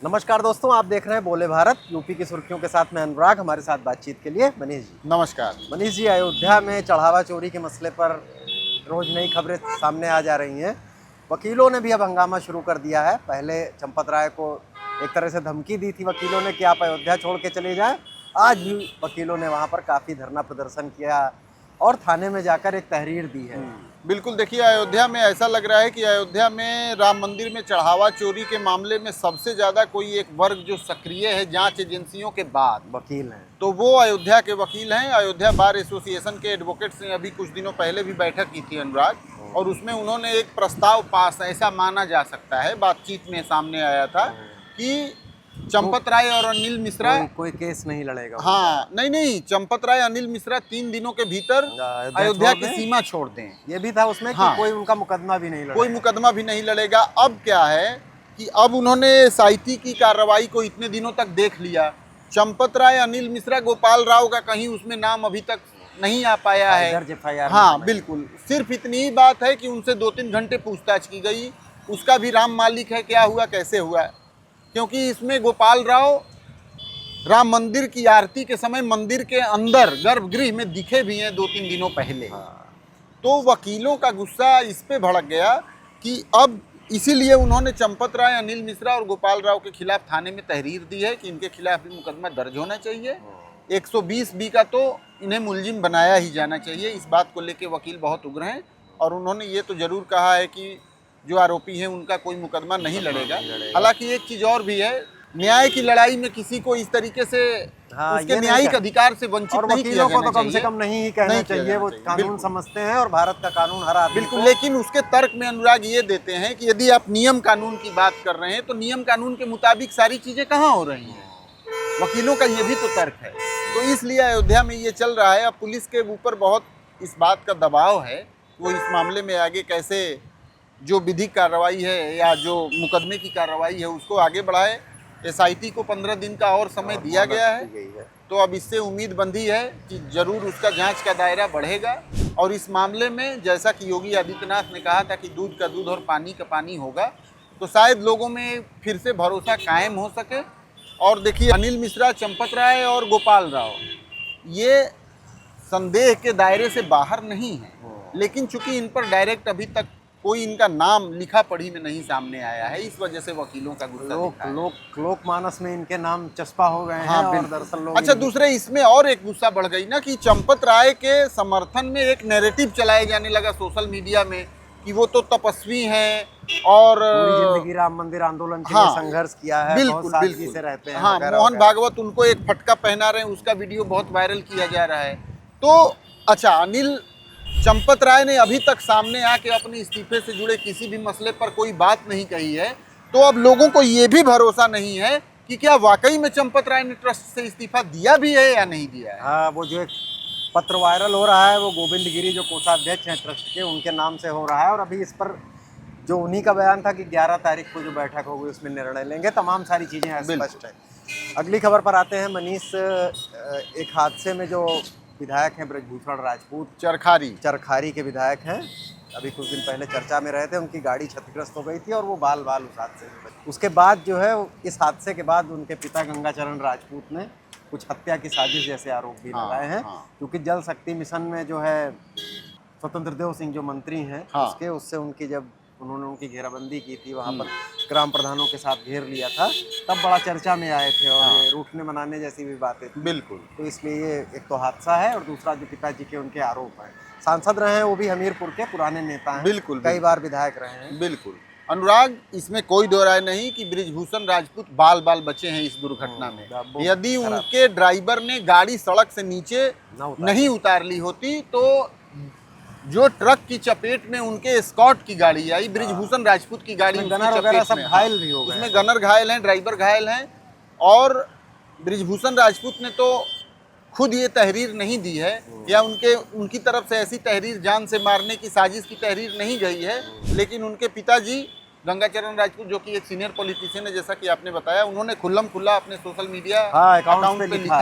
नमस्कार दोस्तों, आप देख रहे हैं बोले भारत। यूपी की सुर्खियों के साथ मैं अनुराग। हमारे साथ बातचीत के लिए मनीष जी। नमस्कार। मनीष जी, अयोध्या में चढ़ावा चोरी के मसले पर रोज नई खबरें सामने आ जा रही हैं। वकीलों ने भी अब हंगामा शुरू कर दिया है। पहले चंपत राय को एक तरह से धमकी दी थी वकीलों ने कि आप अयोध्या छोड़ के चले जाएं। आज भी वकीलों ने वहां पर काफ़ी धरना प्रदर्शन किया और थाने में जाकर एक तहरीर दी है। बिल्कुल, देखिए अयोध्या में ऐसा लग रहा है कि अयोध्या में राम मंदिर में चढ़ावा चोरी के मामले में सबसे ज़्यादा कोई एक वर्ग जो सक्रिय है जांच एजेंसियों के बाद, वकील हैं। तो वो अयोध्या के वकील हैं। अयोध्या बार एसोसिएशन के एडवोकेट्स ने अभी कुछ दिनों पहले भी बैठक की थी अनुराग, और उसमें उन्होंने एक प्रस्ताव पास, ऐसा माना जा सकता है, बातचीत में सामने आया था कि चंपत राय और अनिल मिश्रा कोई केस नहीं लड़ेगा। हाँ, नहीं, चंपत राय अनिल मिश्रा 3 दिनों के भीतर अयोध्या की सीमा छोड़ दें। ये भी था उसमें कि कोई उनका मुकदमा भी नहीं लड़ेगा। कोई मुकदमा भी नहीं लड़ेगा। अब क्या है कि अब उन्होंने साइती की कार्रवाई को इतने दिनों तक देख लिया। चंपत राय, अनिल मिश्रा, गोपाल राव का कहीं उसमें नाम अभी तक नहीं आ पाया है। हाँ बिल्कुल, सिर्फ इतनी ही बात है कि उनसे 2-3 घंटे पूछताछ की गई। उसका भी राम मालिक है, क्या हुआ कैसे हुआ, क्योंकि इसमें गोपाल राव राम मंदिर की आरती के समय मंदिर के अंदर गर्भगृह में दिखे भी हैं 2-3 दिनों पहले। तो वकीलों का गुस्सा इस पे भड़क गया कि अब इसीलिए उन्होंने चंपत राय, अनिल मिश्रा और गोपाल राव के खिलाफ थाने में तहरीर दी है कि इनके खिलाफ भी मुकदमा दर्ज होना चाहिए। 120B का तो इन्हें मुलजिम बनाया ही जाना चाहिए। इस बात को लेके वकील बहुत उग्र हैं और उन्होंने ये तो जरूर कहा है कि जो आरोपी हैं उनका कोई मुकदमा नहीं लड़ेगा। हालांकि एक चीज़ और भी है, न्याय की लड़ाई में किसी को इस तरीके से उसके न्यायिक अधिकार से वंचित नहीं किया जाना चाहिए। तो कम से कम नहीं ही कहना चाहिए, वो कानून समझते हैं और भारत का कानून हर आदमी बिल्कुल। लेकिन उसके तर्क में अनुराग ये देते हैं कि यदि आप नियम कानून की बात कर रहे हैं तो नियम कानून के मुताबिक सारी चीजें कहाँ हो रही हैं। वकीलों का ये भी तो तर्क है। तो इसलिए अयोध्या में ये चल रहा है। अब पुलिस के ऊपर बहुत इस बात का दबाव है, वो इस मामले में आगे कैसे जो विधिक कार्रवाई है या जो मुकदमे की कार्रवाई है उसको आगे बढ़ाए। SIT को 15 दिन का और समय दिया गया है, तो अब इससे उम्मीद बंधी है कि जरूर उसका जांच का दायरा बढ़ेगा। और इस मामले में जैसा कि योगी आदित्यनाथ ने कहा था कि दूध का दूध और पानी का पानी होगा, तो शायद लोगों में फिर से भरोसा कायम हो सके। और देखिए, अनिल मिश्रा, चंपत राय और गोपाल राव ये संदेह के दायरे से बाहर नहीं है, लेकिन चूंकि इन पर डायरेक्ट अभी तक कोई इनका नाम लिखा पढ़ी में नहीं सामने आया है, इस वजह से वकीलों का गुस्सा लोक मानस में इनके नाम चस्पा हो गए हैं। और दरअसल लोग अच्छा, दूसरे इसमें और एक गुस्सा बढ़ गई ना कि चंपत राय के समर्थन में एक नैरेटिव चलाया जाने लगा सोशल मीडिया में कि वो तो तपस्वी हैं और पूरी जिंदगी राम मंदिर आंदोलन के लिए संघर्ष किया है, बिल्कुल सादगी से रहते हैं। हाँ, मोहन भागवत उनको एक फटका पहना रहे हैं, उसका वीडियो बहुत वायरल किया जा रहा है। तो अच्छा, अनिल चंपत राय ने अभी तक सामने आके अपने इस्तीफे से जुड़े किसी भी मसले पर कोई बात नहीं कही है, तो अब लोगों को ये भी भरोसा नहीं है कि क्या वाकई में चंपत राय ने ट्रस्ट से इस्तीफा दिया भी है या नहीं दिया है। हाँ, वो जो एक पत्र वायरल हो रहा है वो गोविंद गिरी जो कोषाध्यक्ष हैं ट्रस्ट के, उनके नाम से हो रहा है। और अभी इस पर जो उन्हीं का बयान था कि 11 तारीख को जो बैठक होगी उसमें निर्णय लेंगे। तमाम सारी चीज़ें स्पष्ट है। अगली खबर पर आते हैं मनीष। एक हादसे में जो विधायक हैं ब्रजभूषण राजपूत, चरखारी के विधायक हैं, अभी कुछ दिन पहले चर्चा में रहे थे। उनकी गाड़ी क्षतिग्रस्त हो गई थी और वो बाल उस हादसे में बचे। उसके बाद जो है, इस हादसे के बाद उनके पिता गंगाचरण राजपूत ने कुछ हत्या की साजिश जैसे आरोप भी लगाए हैं, क्योंकि जल शक्ति मिशन में जो है स्वतंत्र देव सिंह जो मंत्री हैं उससे उनकी जब उन्होंने उनकी घेराबंदी की थी, वहाँ पर ग्राम प्रधानों के साथ घेर लिया था, तब बड़ा चर्चा में आए थे और ये रूठने मनाने जैसी भी बातें थी। बिल्कुल। तो इसलिए ये एक तो हादसा है और दूसरा जो पिताजी के उनके आरोप हैं। सांसद रहे हैं, वो भी हमीरपुर के पुराने नेता हैं, बिल्कुल, कई बार विधायक रहे हैं। बिल्कुल अनुराग, इसमें कोई दो राय नहीं कि ब्रिजभूषण राजपूत बाल बचे हैं इस दुर्घटना में। यदि उनके ड्राइवर ने गाड़ी सड़क से नीचे नहीं उतार ली होती तो जो ट्रक की चपेट में उनके एस्कॉर्ट की गाड़ी आई, ब्रिजभूषण राजपूत की गाड़ी, गनर वगैरह सब घायल भी हो गए। उसमें गनर घायल हैं, ड्राइवर घायल हैं। और ब्रिजभूषण राजपूत ने तो खुद ये तहरीर नहीं दी है या उनकी तरफ से ऐसी तहरीर, जान से मारने की साजिश की तहरीर नहीं गई है, लेकिन उनके पिताजी गंगाचरण राजपूत जो कि एक सीनियर पॉलिटिशियन है, जैसा कि आपने बताया, उन्होंने खुल्लम खुल्ला अपने सोशल मीडिया हाँ, अकाउंट पे लिखा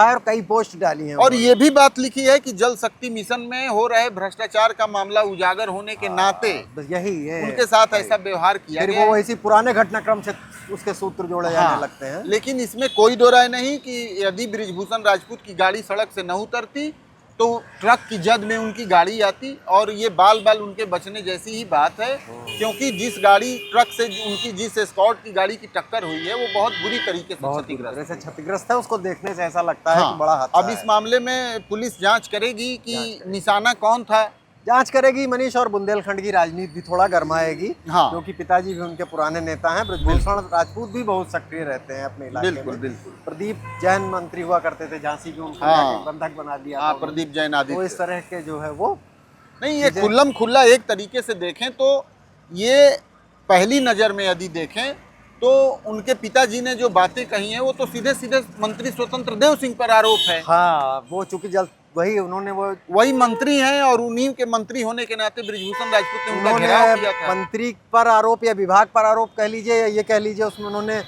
है और कई पोस्ट डाली हैं और ये भी बात लिखी है कि जल शक्ति मिशन में हो रहे भ्रष्टाचार का मामला उजागर होने के नाते बस यही है, उनके साथ ऐसा व्यवहार किया फिर गया वो है। इसी पुराने घटनाक्रम से उसके सूत्र जोड़े जाने हाँ, लगते हैं। लेकिन इसमें कोई दो राय नहीं कि यदि बृजभूषण राजपूत की गाड़ी सड़क से न उतरती तो ट्रक की जद में उनकी गाड़ी आती और ये बाल बाल उनके बचने जैसी ही बात है, क्योंकि जिस गाड़ी ट्रक से उनकी जिस एस्कॉर्ट की गाड़ी की टक्कर हुई है वो बहुत बुरी तरीके से बहुत क्षतिग्रस्त है। क्षतिग्रस्त है, उसको देखने से ऐसा लगता है हाँ, कि बड़ा हादसा अब इस है। मामले में पुलिस जांच करेगी कि निशाना कौन था। जांच करेगी मनीष, और बुंदेलखंड की राजनीति भी थोड़ा गरमाएगी, हाँ। क्योंकि पिताजी भी उनके पुराने नेता हैं। बृजभूषण राजपूत भी बहुत सक्रिय रहते हैं अपने इलाके बिल्कुल में। बिल्कुल। प्रदीप जैन मंत्री हुआ करते थे झांसी के, उनको हाँ। जाके बंधक बना दिया हाँ, था उन्होंने। प्रदीप जैन तो आदि इस तरह के जो है वो नहीं, ये खुल्लम खुल्ला एक तरीके से देखें तो ये पहली नज़र में यदि देखें तो उनके पिताजी ने जो बातें कही हैं वो तो सीधे सीधे मंत्री स्वतंत्र देव सिंह पर आरोप है। हाँ, वो चूंकि जल्द वही उन्होंने वही मंत्री हैं और उन्हीं के मंत्री होने के नाते बृजभूषण राजपूत ने उनका घेराव किया था। मंत्री पर आरोप या विभाग पर आरोप कह लीजिए, या ये कह लीजिए, उसमें उन्होंने,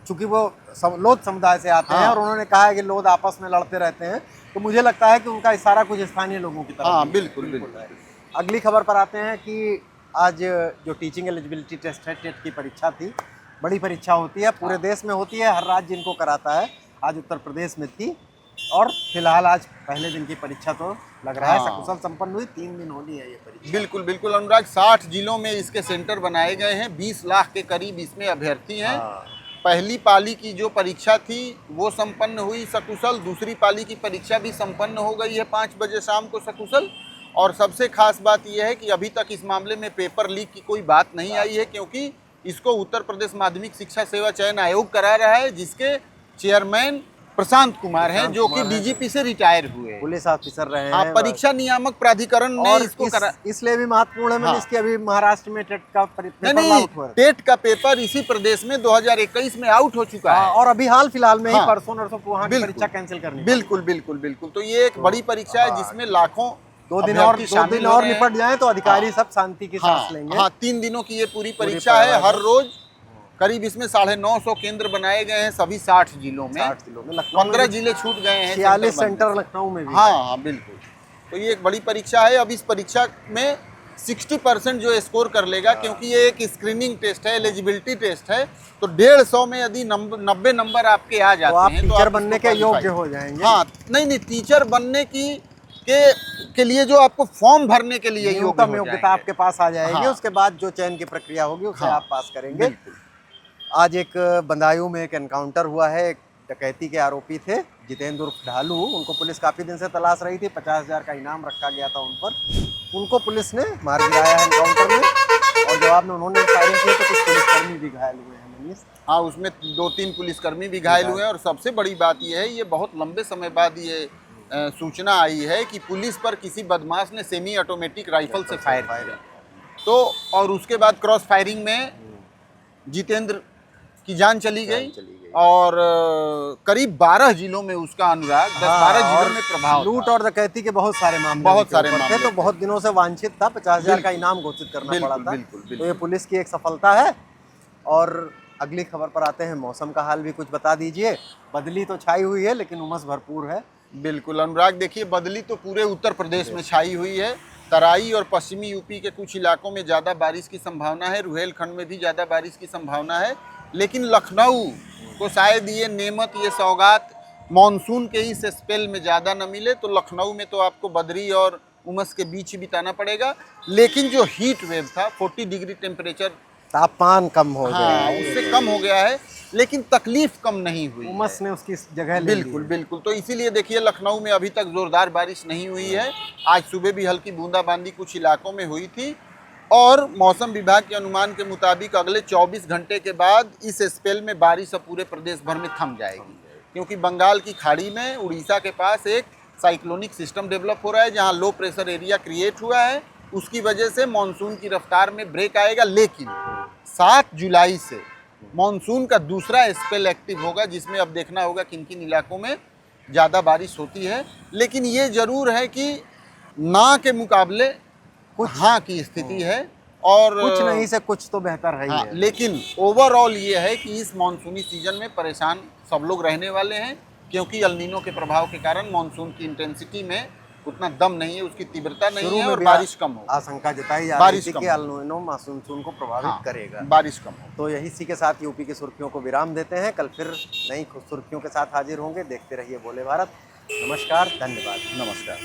चूंकि वो लोध समुदाय से आते हैं हाँ। और उन्होंने कहा है कि लोध आपस में लड़ते रहते हैं, तो मुझे लगता है कि उनका इशारा कुछ स्थानीय लोगों की तरफ हाँ, भी है। बिल्कुल बिल्कुल। अगली खबर पर आते हैं कि आज जो टीचिंग एलिजिबिलिटी टेस्ट है, टेट की परीक्षा थी। बड़ी परीक्षा होती है, पूरे देश में होती है, हर राज्य इनको कराता है। आज उत्तर प्रदेश में थी और फिलहाल आज पहले दिन की परीक्षा तो लग रहा है हाँ। सकुशल संपन्न हुई। 3 दिन होनी है ये परीक्षा। बिल्कुल बिल्कुल अनुराग, 60 जिलों में इसके सेंटर बनाए गए हैं, 20 लाख के करीब इसमें अभ्यर्थी हैं। हाँ। पहली पाली की जो परीक्षा थी वो संपन्न हुई सकुशल, दूसरी पाली की परीक्षा भी संपन्न हो गई है 5 बजे शाम को सकुशल। और सबसे खास बात यह है कि अभी तक इस मामले में पेपर लीक की कोई बात नहीं आई है, क्योंकि इसको उत्तर प्रदेश माध्यमिक शिक्षा सेवा चयन आयोग करा रहा है, जिसके चेयरमैन प्रशांत कुमार हैं, जो कि डीजीपी से रिटायर हुए। पुलिस ऑफिसर रहे हाँ, हैं। परीक्षा नियामक प्राधिकरण ने और इसको करा। इसलिए भी महत्वपूर्ण है हाँ। इसकी, अभी महाराष्ट्र में टेट का पेपर नहीं, आउट हुआ है। टेट का पेपर इसी प्रदेश में 2021 में आउट हो चुका है। और अभी हाल फिलहाल में ही हाँ। परसों नरसों वहाँ की बिल्कुल। परीक्षा कैंसिल करनी बिल्कुल बिल्कुल बिल्कुल। तो ये एक बड़ी परीक्षा है जिसमें लाखों 2 दिन अभ्यर्थी शामिल हो रहे हैं। निपट जाए तो अधिकारी हाँ। सब शांति की हाँ, सांस लेंगे। हाँ, 3 दिनों की ये पूरी परीक्षा है। हर रोज करीब इसमें 950 केंद्र बनाए गए हैं सभी 60 जिलों में। 60 जिलों में, लखनऊ 15 जिले छूट गए हैं। 46 सेंटर सेंटर लखनऊ में भी। हाँ हाँ बिल्कुल। तो ये एक बड़ी परीक्षा है। अब इस परीक्षा में 60% जो स्कोर कर लेगा, क्योंकि ये एक स्क्रीनिंग टेस्ट है, एलिजिबिलिटी टेस्ट है, तो 150 में यदि 90 नंबर आपके आ जाते तो आप हैं तो टीचर आप बनने इसको के योग्य qualify- हो जाएंगे। हाँ, नहीं, टीचर बनने की के लिए जो आपको फॉर्म भरने के लिए योग्य न्यूनतम हो योग्यता जाएंगे। आपके पास आ जाएगी। हाँ। उसके बाद जो चयन की प्रक्रिया होगी उसे हाँ। आप पास करेंगे। बिल्कुल। आज एक बदायूं में एक एनकाउंटर हुआ है। एक डकैती के आरोपी थे जितेंद्र उर्फ ढालू। उनको पुलिस काफ़ी दिन से तलाश रही थी। 50,000 का इनाम रखा गया था उन पर। उनको पुलिस ने मार गिराया है एनकाउंटर में, और जवाब में उन्होंने फायरिंग की तो कुछ पुलिसकर्मी भी घायल हुए हैं। मनीष, हाँ, उसमें 2-3 पुलिसकर्मी भी घायल हुए हैं। और सबसे बड़ी बात यह है, ये बहुत लंबे समय बाद ये सूचना आई है कि पुलिस पर किसी बदमाश ने सेमी ऑटोमेटिक राइफल से फायर किया। तो और उसके बाद क्रॉस फायरिंग में जितेंद्र की जान चली गई। और करीब 12 जिलों में उसका अनुराग 10-12 जिलों में प्रभाव लूट था। और डकैती के बहुत सारे मामले बहुत उनके सारे ऊपर थे। मामले तो थे। बहुत दिनों से वांछित था, 50,000 का इनाम घोषित करना बिल्कुल, पड़ा था। बिल्कुल, तो बिल्कुल। ये पुलिस की एक सफलता है। और अगली खबर पर आते हैं। मौसम का हाल भी कुछ बता दीजिए। बदली तो छाई हुई है लेकिन उमस भरपूर है। बिल्कुल अनुराग, देखिए बदली तो पूरे उत्तर प्रदेश में छाई हुई है। तराई और पश्चिमी यूपी के कुछ इलाकों में ज़्यादा बारिश की संभावना है। रुहेलखंड में भी ज़्यादा बारिश की संभावना है। लेकिन लखनऊ को शायद ये नेमत, ये सौगात मानसून के इस स्पेल में ज़्यादा न मिले, तो लखनऊ में तो आपको बदरी और उमस के बीच ही बिताना पड़ेगा। लेकिन जो हीट वेव था, 40 डिग्री टेम्परेचर, तापमान कम हो गया हाँ, है। उससे कम हो गया है, लेकिन तकलीफ कम नहीं हुई है। उमस ने उसकी जगह ले ली बिल्कुल है। बिल्कुल। तो इसीलिए देखिए लखनऊ में अभी तक जोरदार बारिश नहीं हुई है। आज सुबह भी हल्की बूंदाबांदी कुछ इलाकों में हुई थी। और मौसम विभाग के अनुमान के मुताबिक अगले 24 घंटे के बाद इस स्पेल में बारिश अब पूरे प्रदेश भर में थम जाएगी, क्योंकि बंगाल की खाड़ी में उड़ीसा के पास एक साइक्लोनिक सिस्टम डेवलप हो रहा है, जहां लो प्रेशर एरिया क्रिएट हुआ है। उसकी वजह से मानसून की रफ्तार में ब्रेक आएगा। लेकिन 7 जुलाई से मानसून का दूसरा स्पेल एक्टिव होगा, जिसमें अब देखना होगा किन किन इलाकों में ज़्यादा बारिश होती है। लेकिन ये ज़रूर है कि ना के मुकाबले कुछ हाँ की स्थिति है। और कुछ नहीं से कुछ तो बेहतर है ही हाँ, है। लेकिन ओवरऑल ये है कि इस मानसूनी सीजन में परेशान सब लोग रहने वाले हैं, क्योंकि अल नीनो के प्रभाव के कारण मानसून की इंटेंसिटी में उतना दम नहीं है, उसकी तीव्रता नहीं शुरू है में और भी बारिश कम हो। आशंका जताई जा रही बारिश थी कम कि हो। अल नीनो मानसून को प्रभावित हाँ, करेगा। बारिश कम हो। तो यही इसी के साथ यूपी की सुर्खियों को विराम देते हैं। कल फिर नई सुर्खियों के साथ हाजिर होंगे। देखते रहिए बोले भारत। नमस्कार, धन्यवाद। नमस्कार।